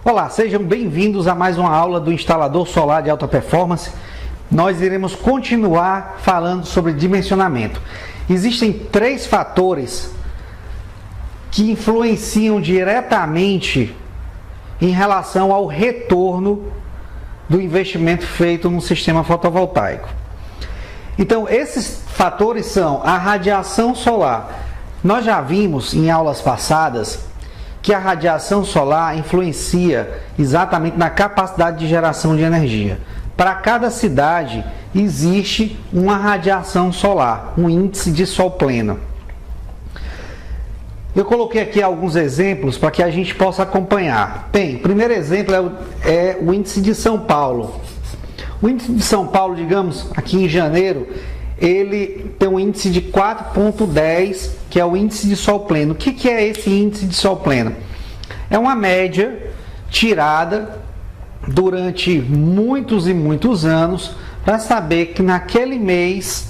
Olá, sejam bem-vindos a mais uma aula do instalador solar de alta performance. Nós iremos continuar falando sobre dimensionamento. Existem três fatores que influenciam diretamente em relação ao retorno do investimento feito no sistema fotovoltaico. Então, esses fatores são a radiação solar. Nós já vimos em aulas passadas que a radiação solar influencia exatamente na capacidade de geração de energia. Para cada cidade existe uma radiação solar, um índice de sol pleno. Eu coloquei aqui alguns exemplos para que a gente possa acompanhar. Bem, o primeiro exemplo é o índice de São Paulo. O índice de São Paulo, digamos, aqui em janeiro, ele tem um índice de 4,10, que é o índice de sol pleno. O que é esse índice de sol pleno? É uma média tirada durante muitos e muitos anos para saber que naquele mês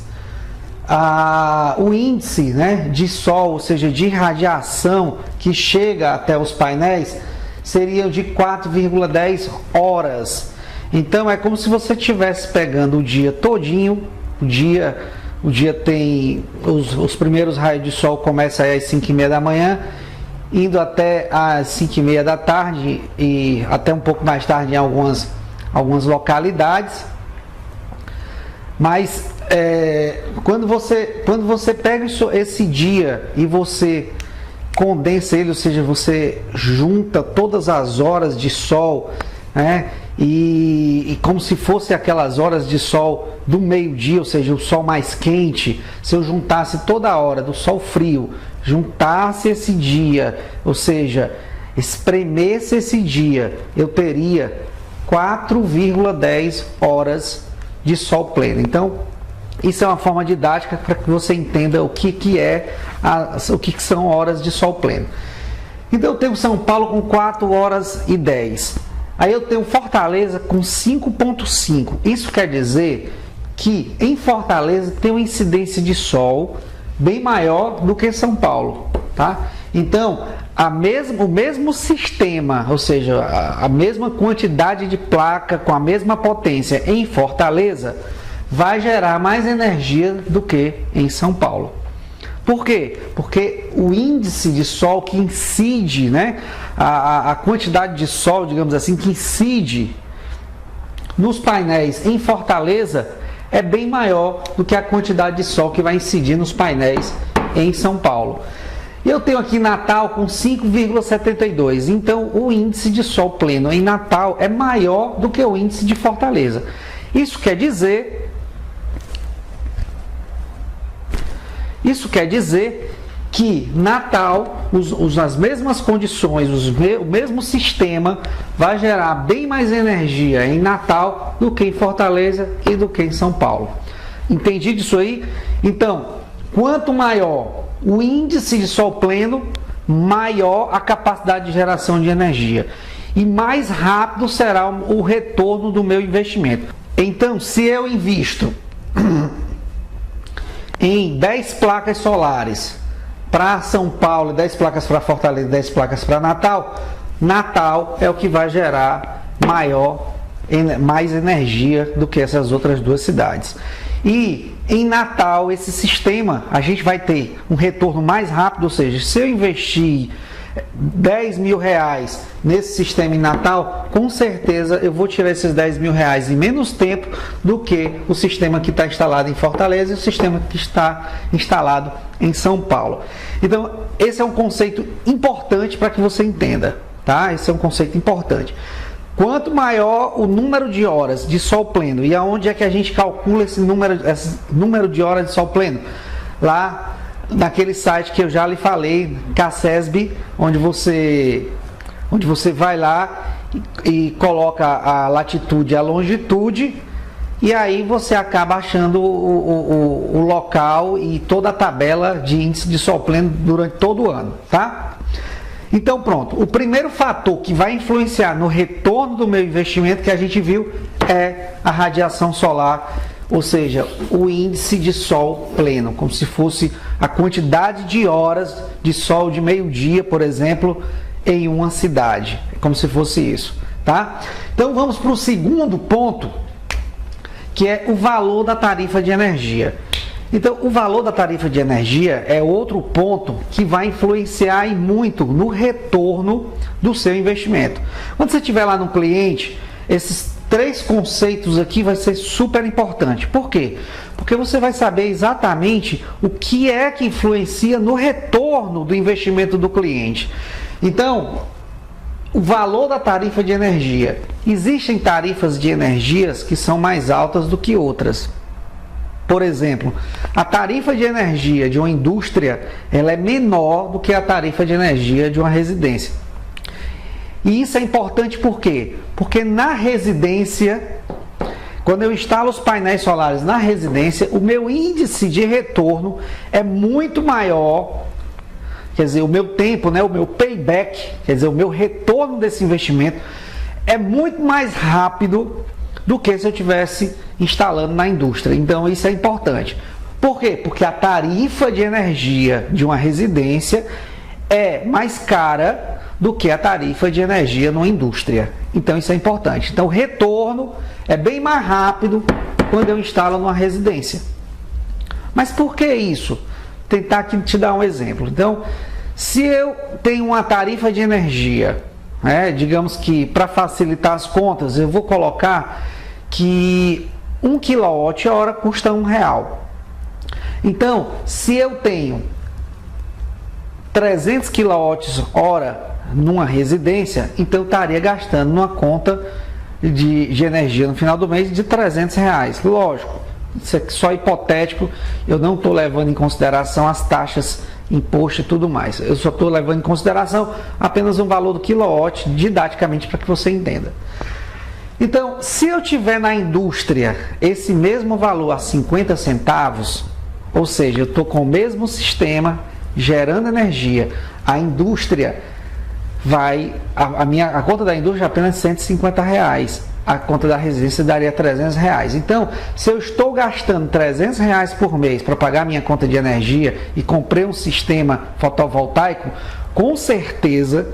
o índice, de sol, ou seja, de radiação que chega até os painéis, seria de 4,10 horas. Então é como se você estivesse pegando o dia todinho. O dia tem os primeiros raios de sol começam às 5h30 da manhã, indo até às 5h30 da tarde e até um pouco mais tarde em algumas localidades. Mas quando você pega esse dia e você condensa ele, ou seja, você junta todas as horas de sol, e como se fosse aquelas horas de sol do meio-dia, ou seja, o sol mais quente, se eu juntasse toda a hora do sol frio, juntasse esse dia, ou seja, espremesse esse dia, eu teria 4,10 horas de sol pleno. Então, isso é uma forma didática para que você entenda o que são horas de sol pleno. Então, eu tenho São Paulo com 4 horas e 10. Aí eu tenho Fortaleza com 5,5. Isso quer dizer que em Fortaleza tem uma incidência de sol bem maior do que São Paulo, tá? Então, o mesmo sistema, ou seja, a mesma quantidade de placa com a mesma potência em Fortaleza vai gerar mais energia do que em São Paulo. Por quê? Porque o índice de sol que incide, a quantidade de sol, digamos assim, que incide nos painéis em Fortaleza é bem maior do que a quantidade de sol que vai incidir nos painéis em São Paulo. Eu tenho aqui Natal com 5,72, então o índice de sol pleno em Natal é maior do que o índice de Fortaleza. Isso quer dizer que Natal, as mesmas condições, o mesmo sistema vai gerar bem mais energia em Natal do que em Fortaleza e do que em São Paulo. Entendi disso aí? Então, quanto maior o índice de sol pleno, maior a capacidade de geração de energia e mais rápido será o retorno do meu investimento. Então, se eu invisto em 10 placas solares para São Paulo, 10 placas para Fortaleza, 10 placas para Natal, Natal é o que vai gerar mais energia do que essas outras duas cidades. E em Natal, esse sistema, a gente vai ter um retorno mais rápido, ou seja, se eu investir 10 mil reais nesse sistema em Natal, com certeza eu vou tirar esses 10 mil reais em menos tempo do que o sistema que está instalado em Fortaleza e o sistema que está instalado em São Paulo. Então, esse é um conceito importante para que você entenda, tá? Esse é um conceito importante. Quanto maior o número de horas de sol pleno, e aonde é que a gente calcula esse número de horas de sol pleno? Lá naquele site que eu já lhe falei, CACESB, onde você vai lá e coloca a latitude e a longitude, e aí você acaba achando o local e toda a tabela de índice de sol pleno durante todo o ano, tá? Então pronto, o primeiro fator que vai influenciar no retorno do meu investimento que a gente viu é a radiação solar, ou seja, o índice de sol pleno, como se fosse a quantidade de horas de sol de meio-dia, por exemplo, em uma cidade. como se fosse isso, tá? Então vamos para o segundo ponto, que é o valor da tarifa de energia. Então, o valor da tarifa de energia é outro ponto que vai influenciar e muito no retorno do seu investimento. Quando você estiver lá no cliente, esses 3 conceitos aqui vai ser super importante. Por quê? Porque você vai saber exatamente o que é que influencia no retorno do investimento do cliente. Então, o valor da tarifa de energia. Existem tarifas de energias que são mais altas do que outras. Por exemplo, a tarifa de energia de uma indústria, ela é menor do que a tarifa de energia de uma residência. E isso é importante por quê? Porque na residência, quando eu instalo os painéis solares na residência, o meu índice de retorno é muito maior, quer dizer, o meu tempo, né, o meu payback, quer dizer, o meu retorno desse investimento é muito mais rápido do que se eu tivesse instalando na indústria. Então isso é importante. Por quê? Porque a tarifa de energia de uma residência é mais cara do que a tarifa de energia numa indústria. Então isso é importante. Então o retorno é bem mais rápido quando eu instalo numa residência. Mas por que isso? Vou tentar aqui te dar um exemplo. Então, se eu tenho uma tarifa de energia, digamos que para facilitar as contas, eu vou colocar que 1 kWh custa R$1. Então, se eu tenho 300 kWh numa residência, então eu estaria gastando numa conta de energia no final do mês de R$300. Lógico, isso é só hipotético, eu não estou levando em consideração as taxas, imposto e tudo mais. Eu só estou levando em consideração apenas um valor do quilowatt, didaticamente, para que você entenda. Então, se eu tiver na indústria esse mesmo valor a 50 centavos, ou seja, eu estou com o mesmo sistema gerando energia, a indústria vai, a conta da indústria é apenas R$150, a conta da residência daria R$300. Então, se eu estou gastando R$300 por mês para pagar minha conta de energia e comprei um sistema fotovoltaico, com certeza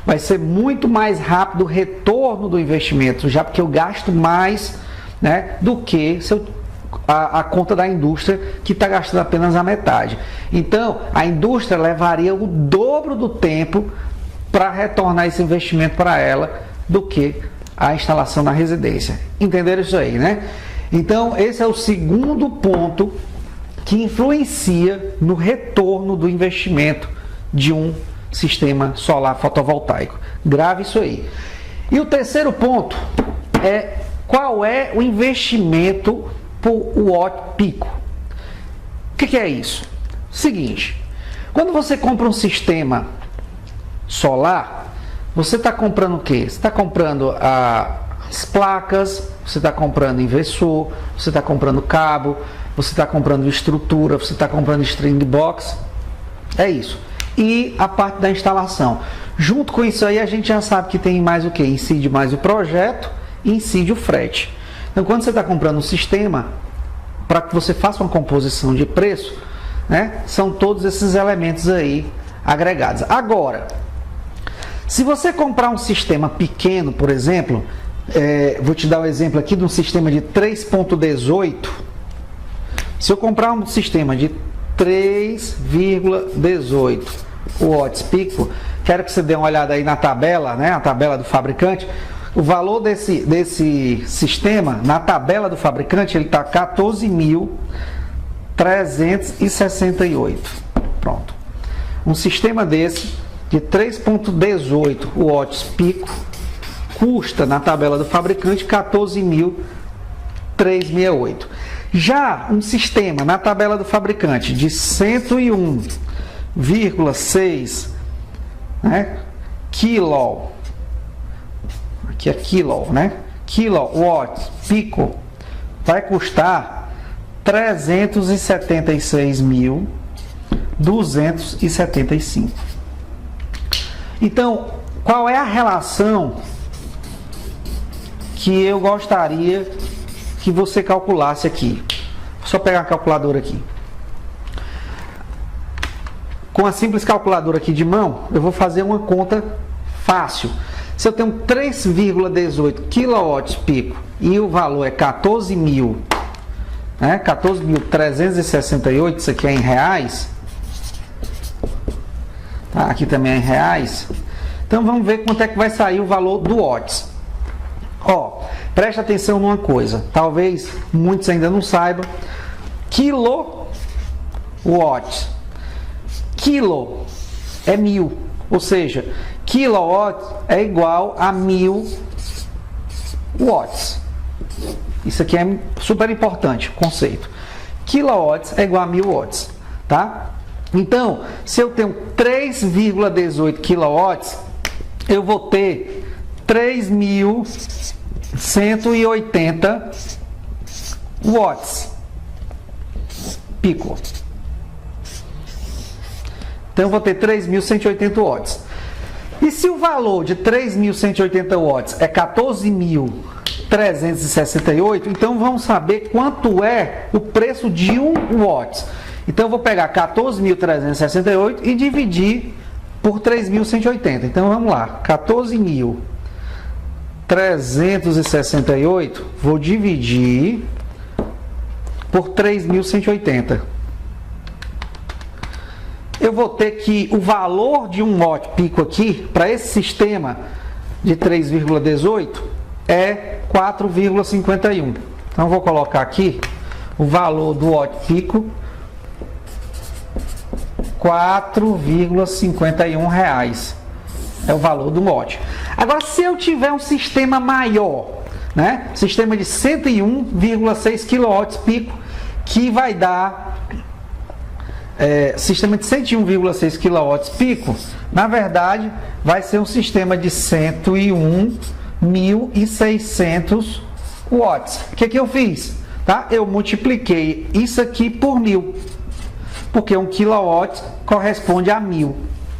vai ser muito mais rápido o retorno do investimento, já porque eu gasto mais, né, do que se eu, a conta da indústria, que está gastando apenas a metade. Então, a indústria levaria o dobro do tempo para retornar esse investimento para ela do que a instalação na residência. Entenderam isso aí, né? Então, esse é o segundo ponto que influencia no retorno do investimento de um sistema solar fotovoltaico. Grave isso aí. E o terceiro ponto é qual é o investimento por watt pico. O que é isso? Seguinte, quando você compra um sistema solar, você está comprando o quê? Você está comprando as placas, você está comprando inversor, você está comprando cabo, você está comprando estrutura, você está comprando string box. É isso. E a parte da instalação. Junto com isso aí, a gente já sabe que tem mais o que? Incide mais o projeto e incide o frete. Então, quando você está comprando um sistema, para que você faça uma composição de preço, né, são todos esses elementos aí agregados. Agora, se você comprar um sistema pequeno, por exemplo, vou te dar um exemplo aqui de um sistema de 3.18. Se eu comprar um sistema de 3,18 watts pico, quero que você dê uma olhada aí na tabela, né, a tabela do fabricante. O valor desse sistema, na tabela do fabricante, ele está 14.368. Pronto. Um sistema desse, de 3.18 watts pico, custa, na tabela do fabricante, 14.368. Já um sistema, na tabela do fabricante, de 101,6, né, quilo, aqui é quilo, né? Kilowatts pico, vai custar 376.275. Então, qual é a relação que eu gostaria que você calculasse aqui? Vou só pegar a calculadora aqui. Com a simples calculadora aqui de mão, eu vou fazer uma conta fácil. Se eu tenho 3,18 kW pico e o valor é 14.000, né? 14.368, isso aqui é em reais. Tá, aqui também é em reais. Então vamos ver quanto é que vai sair o valor do watts. Ó, preste atenção numa coisa, talvez muitos ainda não saibam. Kilowatt. Quilo é 1000, ou seja, kilowatt é igual a 1000 watts. Isso aqui é super importante, conceito. Kilowatts é igual a 1000 watts, tá? Então, se eu tenho 3,18 kilowatts, eu vou ter 3.180 watts pico. Então eu vou ter 3.180 watts. E se o valor de 3.180 watts é 14.368, então vamos saber quanto é o preço de 1 watt. Então eu vou pegar 14.368 e dividir por 3.180. Então vamos lá, 14.368 vou dividir por 3.180. Eu vou ter que o valor de 1 watt pico aqui, para esse sistema de 3,18, é 4,51. Então, eu vou colocar aqui o valor do watt pico, R$ 4,51 é o valor do watt. Agora, se eu tiver um sistema maior, né? Sistema de 101,6 kW pico, que vai dar... sistema de 101,6 kW pico, na verdade, vai ser um sistema de 101.600 watts. O que eu fiz? Tá? Eu multipliquei isso aqui por 1000, porque 1 kW corresponde a 1000.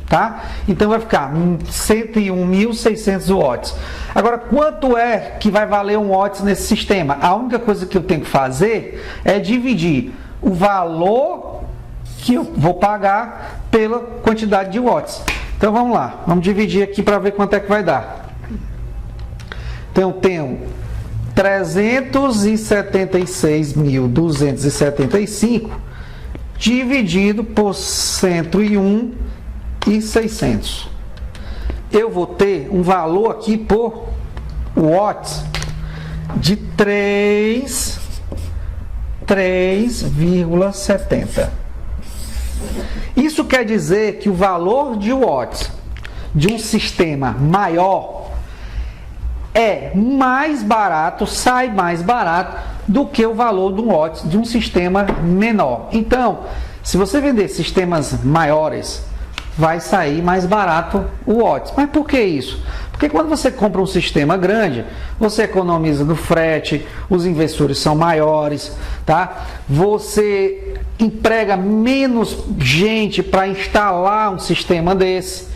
Tá? Então vai ficar 101.600 watts. Agora, quanto é que vai valer 1 watts nesse sistema? A única coisa que eu tenho que fazer é dividir o valor que eu vou pagar pela quantidade de watts. Então vamos lá, vamos dividir aqui para ver quanto é que vai dar. Então eu tenho 376.275 dividido por 101.600. Eu vou ter um valor aqui por watts de 3,70. Isso quer dizer que o valor de watts de um sistema maior é mais barato, sai mais barato do que o valor de um watt de um sistema menor. Então, se você vender sistemas maiores, vai sair mais barato o watts. Mas por que isso? Porque quando você compra um sistema grande, você economiza no frete, os investidores são maiores, tá? Você emprega menos gente para instalar um sistema desse.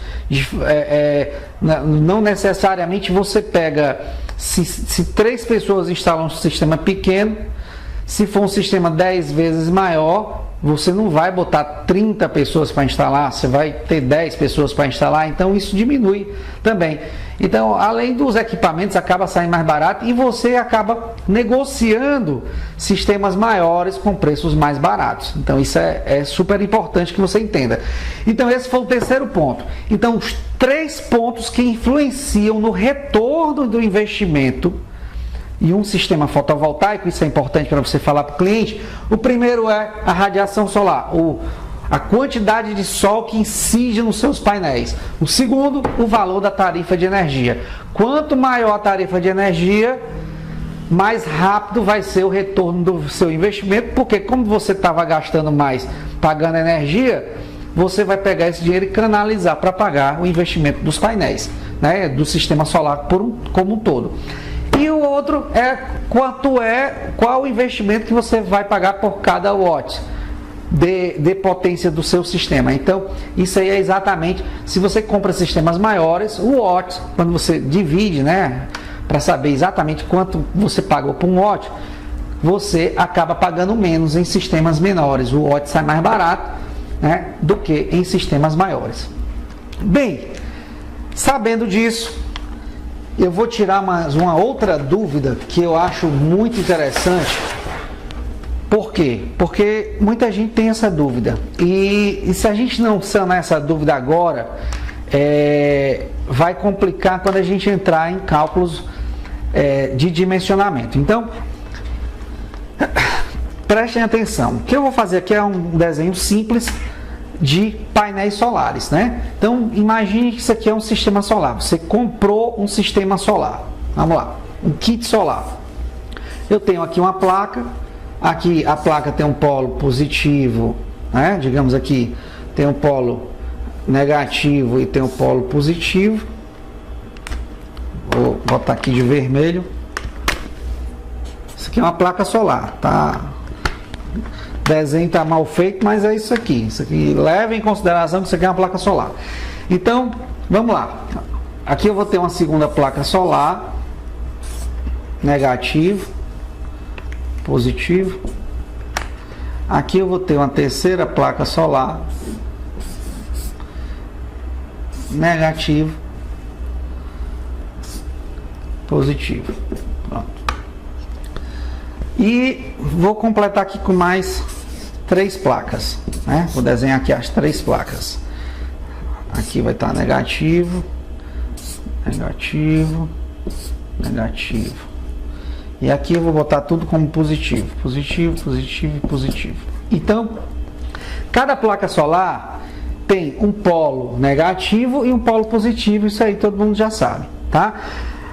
Não necessariamente você pega, se 3 pessoas instalam um sistema pequeno, se for um sistema 10 vezes maior, você não vai botar 30 pessoas para instalar, você vai ter 10 pessoas para instalar, então isso diminui também. Então, além dos equipamentos, acaba saindo mais barato e você acaba negociando sistemas maiores com preços mais baratos. Então, isso é super importante que você entenda. Então, esse foi o terceiro ponto. Então, os 3 pontos que influenciam no retorno do investimento e um sistema fotovoltaico, isso é importante para você falar para o cliente. O primeiro é a radiação solar, a quantidade de sol que incide nos seus painéis. O segundo, o valor da tarifa de energia. Quanto maior a tarifa de energia, mais rápido vai ser o retorno do seu investimento, porque como você estava gastando mais pagando energia, você vai pegar esse dinheiro e canalizar para pagar o investimento dos painéis, né, do sistema solar como um todo. E o outro é qual o investimento que você vai pagar por cada watt de potência do seu sistema. Então, isso aí é exatamente, se você compra sistemas maiores, o watt, quando você divide, né, para saber exatamente quanto você pagou por um watt, você acaba pagando menos em sistemas menores. O watt sai mais barato, né, do que em sistemas maiores. Bem, sabendo disso, eu vou tirar mais uma outra dúvida que eu acho muito interessante. Por quê? Porque muita gente tem essa dúvida. E se a gente não sanar essa dúvida agora, vai complicar quando a gente entrar em cálculos de dimensionamento. Então, prestem atenção. O que eu vou fazer aqui é um desenho simples de painéis solares, né? Então, imagine que isso aqui é um sistema solar. Você comprou um sistema solar. Vamos lá, um kit solar. Eu tenho aqui uma placa. Aqui a placa tem um polo positivo, né? Digamos aqui, tem um polo negativo e tem um polo positivo. Vou botar aqui de vermelho. Isso aqui é uma placa solar, tá? O desenho está mal feito, mas é isso aqui. Isso aqui, leve em consideração que isso aqui é uma placa solar. Então, vamos lá. Aqui eu vou ter uma segunda placa solar, negativo, positivo. Aqui eu vou ter uma terceira placa solar, negativo, positivo. Pronto. E vou completar aqui com mais 3 placas, né? Vou desenhar aqui as 3 placas. Aqui vai estar negativo, negativo, negativo. E aqui eu vou botar tudo como positivo. Positivo, positivo e positivo. Então, cada placa solar tem um polo negativo e um polo positivo. Isso aí todo mundo já sabe, tá?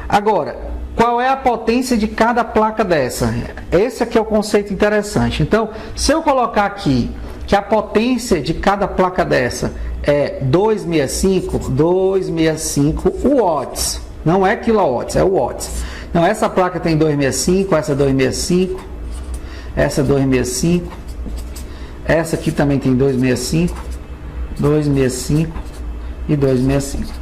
Agora, qual é a potência de cada placa dessa? Esse aqui é o conceito interessante. Então, se eu colocar aqui que a potência de cada placa dessa é 265 watts. Não é quilowatts, é watts. Então, essa placa tem 265, essa 265, essa 265, essa aqui também tem 265, 265 e 265.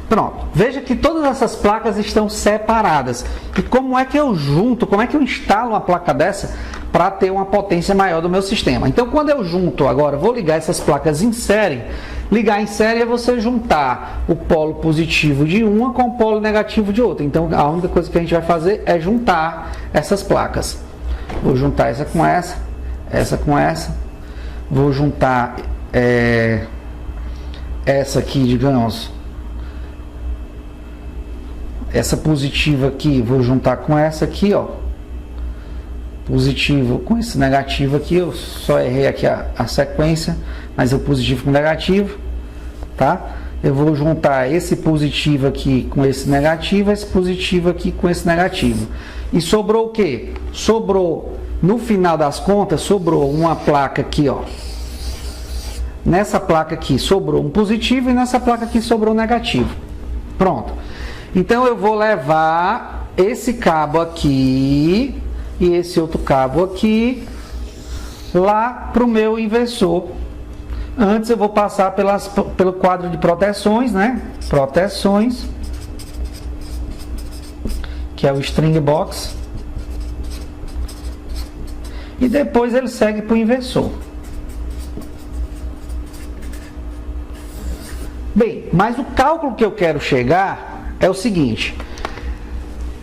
Pronto, veja que todas essas placas estão separadas. E como é que eu junto, como é que eu instalo uma placa dessa para ter uma potência maior do meu sistema? Então, quando eu junto agora, vou ligar essas placas em série. Ligar em série é você juntar o polo positivo de uma com o polo negativo de outra. Então, a única coisa que a gente vai fazer é juntar essas placas. Vou juntar essa com essa com essa. Vou juntar essa aqui, digamos, essa positiva aqui, vou juntar com essa aqui, ó. Positivo com esse negativo aqui, eu só errei aqui a sequência, mas é o positivo com o negativo, tá? Eu vou juntar esse positivo aqui com esse negativo, esse positivo aqui com esse negativo. E sobrou o quê? Sobrou, no final das contas, sobrou uma placa aqui, ó. Nessa placa aqui sobrou um positivo e nessa placa aqui sobrou um negativo. Pronto. Então eu vou levar esse cabo aqui e esse outro cabo aqui lá para o meu inversor. Antes eu vou passar pelo quadro de proteções, né? Proteções, que é o string box. E depois ele segue para o inversor. Bem, mas o cálculo que eu quero chegar é o seguinte.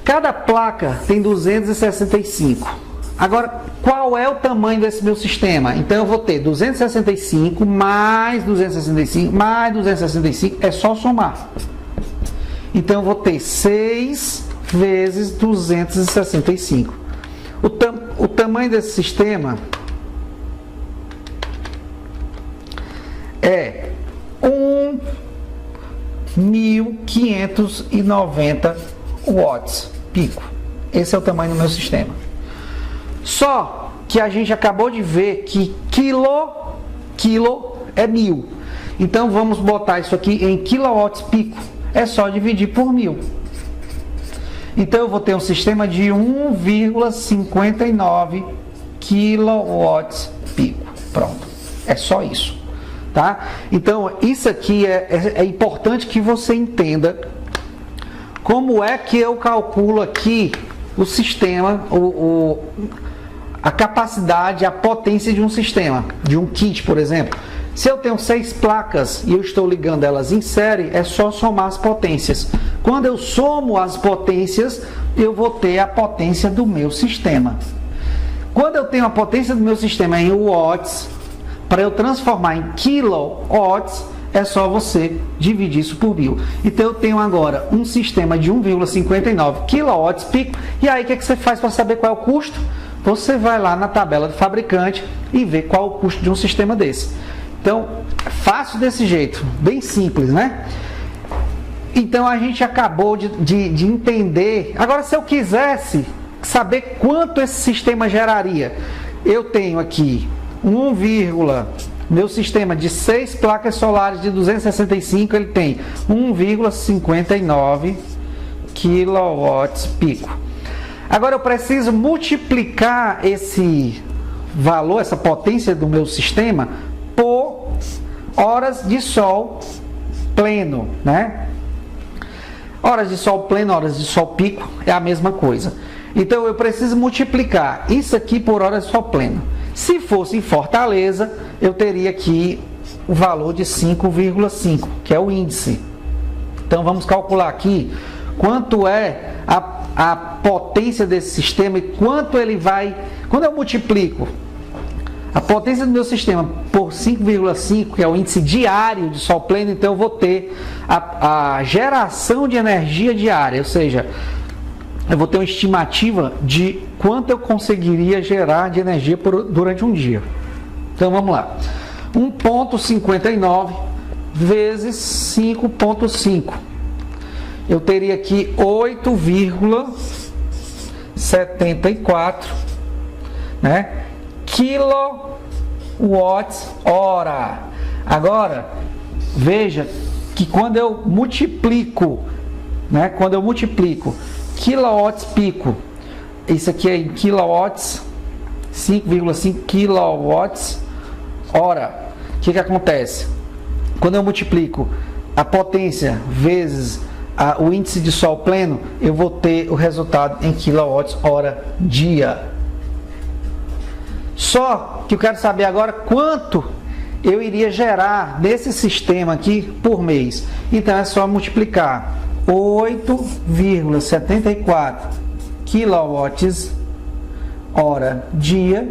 Cada placa tem 265. Agora, qual é o tamanho desse meu sistema? Então, eu vou ter 265 mais 265 mais 265. É só somar. Então, eu vou ter 6 vezes 265. O tamanho desse sistema é 1.590 watts pico. Esse é o tamanho do meu sistema. Só que a gente acabou de ver que quilo é 1000. Então vamos botar isso aqui em quilowatts pico. É só dividir por 1000. Então eu vou ter um sistema de 1,59 quilowatts pico. Pronto. É só isso. Tá? Então, isso aqui é importante que você entenda como é que eu calculo aqui o sistema, a capacidade, a potência de um sistema, de um kit, por exemplo. Se eu tenho 6 placas e eu estou ligando elas em série, é só somar as potências. Quando eu somo as potências, eu vou ter a potência do meu sistema. Quando eu tenho a potência do meu sistema em watts, para eu transformar em kilowatts, é só você dividir isso por 1000. Então eu tenho agora um sistema de 1,59 kW pico. E aí o que você faz para saber qual é o custo? Você vai lá na tabela do fabricante e vê qual é o custo de um sistema desse. Então, fácil desse jeito, bem simples, né? Então a gente acabou de entender. Agora, se eu quisesse saber quanto esse sistema geraria, eu tenho aqui meu sistema de 6 placas solares de 265, ele tem 1,59 kW pico. Agora eu preciso multiplicar esse valor, essa potência do meu sistema, por horas de sol pleno, né? Horas de sol pleno, horas de sol pico é a mesma coisa. Então eu preciso multiplicar isso aqui por horas de sol pleno. Se fosse em Fortaleza, eu teria aqui o valor de 5,5, que é o índice. Então vamos calcular aqui quanto é a potência desse sistema e quanto ele vai... Quando eu multiplico a potência do meu sistema por 5,5, que é o índice diário de sol pleno, então eu vou ter a geração de energia diária, ou seja, eu vou ter uma estimativa de quanto eu conseguiria gerar de energia durante um dia. Então vamos lá. 1,59 vezes 5,5. Eu teria aqui 8,74, né? Quilowatts-hora. Agora, veja que quando eu multiplico, né? Quando eu multiplico quilowatts pico, isso aqui é em kilowatts, 5,5 kilowatts hora. O que acontece? Quando eu multiplico a potência vezes o índice de sol pleno, eu vou ter o resultado em quilowatts hora dia. Só que eu quero saber agora quanto eu iria gerar desse sistema aqui por mês. Então é só multiplicar 8,74 kWh dia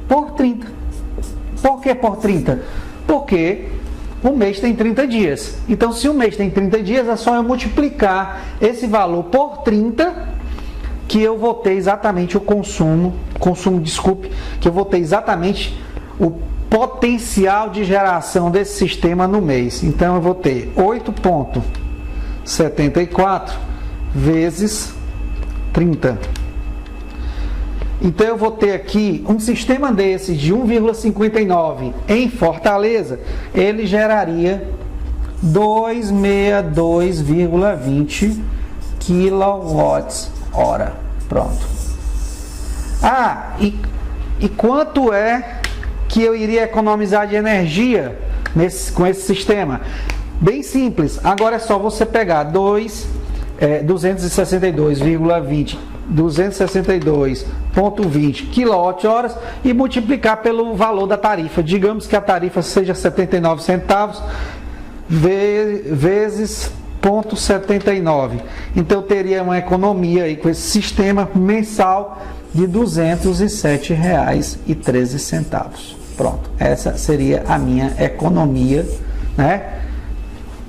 por 30. Por que por 30? Porque o mês tem 30 dias. Então, se o mês tem 30 dias, é só eu multiplicar esse valor por 30, que eu vou ter exatamente o que eu vou ter exatamente o potencial de geração desse sistema no mês. Então, eu vou ter 8,74 vezes 30. Então eu vou ter aqui um sistema desse de 1,59 em Fortaleza, ele geraria 262,20 kWh. Pronto. E quanto é que eu iria economizar de energia com esse sistema? Bem simples. Agora é só você pegar 262,20 kWh e multiplicar pelo valor da tarifa. Digamos que a tarifa seja 79 centavos vezes 0,79. Então eu teria uma economia aí com esse sistema mensal de R$ 207,13. Pronto, essa seria a minha economia, né?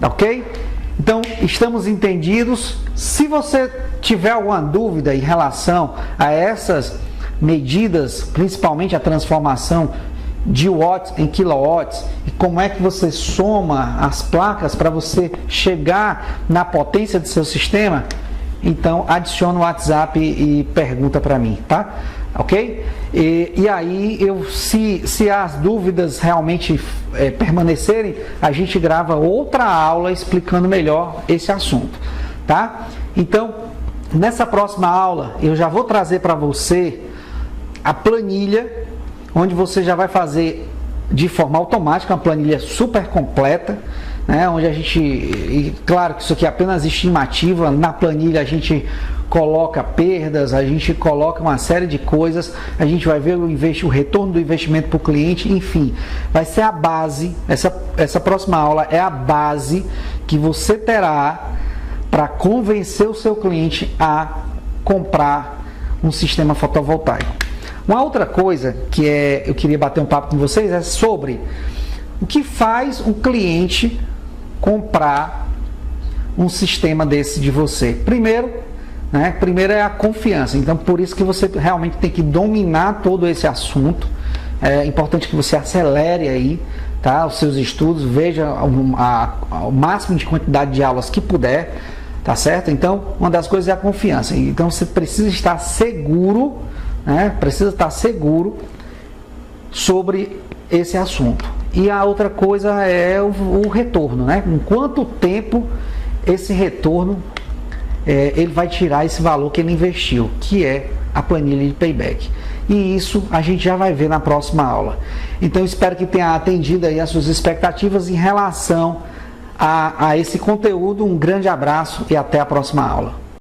Ok? Então, estamos entendidos. Se você tiver alguma dúvida em relação a essas medidas, principalmente a transformação de watts em kilowatts, e como é que você soma as placas para você chegar na potência do seu sistema, então adiciona o WhatsApp e pergunta para mim, tá? Ok? E aí, se as dúvidas realmente permanecerem, a gente grava outra aula explicando melhor esse assunto, tá? Então, nessa próxima aula, eu já vou trazer para você a planilha, onde você já vai fazer de forma automática uma planilha super completa, né? Onde a gente, e claro que isso aqui é apenas estimativa, na planilha a gente coloca perdas, a gente coloca uma série de coisas, a gente vai ver o retorno do investimento para o cliente, enfim, vai ser a base, essa próxima aula é a base que você terá para convencer o seu cliente a comprar um sistema fotovoltaico. Uma outra coisa que eu queria bater um papo com vocês é sobre o que faz um cliente comprar um sistema desse de você. Primeiro é a confiança. Então, por isso que você realmente tem que dominar todo esse assunto. É importante que você acelere aí, tá, os seus estudos, veja o máximo de quantidade de aulas que puder, tá certo? Então, uma das coisas é a confiança. Então, você precisa estar seguro, sobre esse assunto. E a outra coisa é o retorno, né? Em quanto tempo esse retorno ele vai tirar esse valor que ele investiu, que é a planilha de payback. E isso a gente já vai ver na próxima aula. Então, espero que tenha atendido aí as suas expectativas em relação a esse conteúdo. Um grande abraço e até a próxima aula.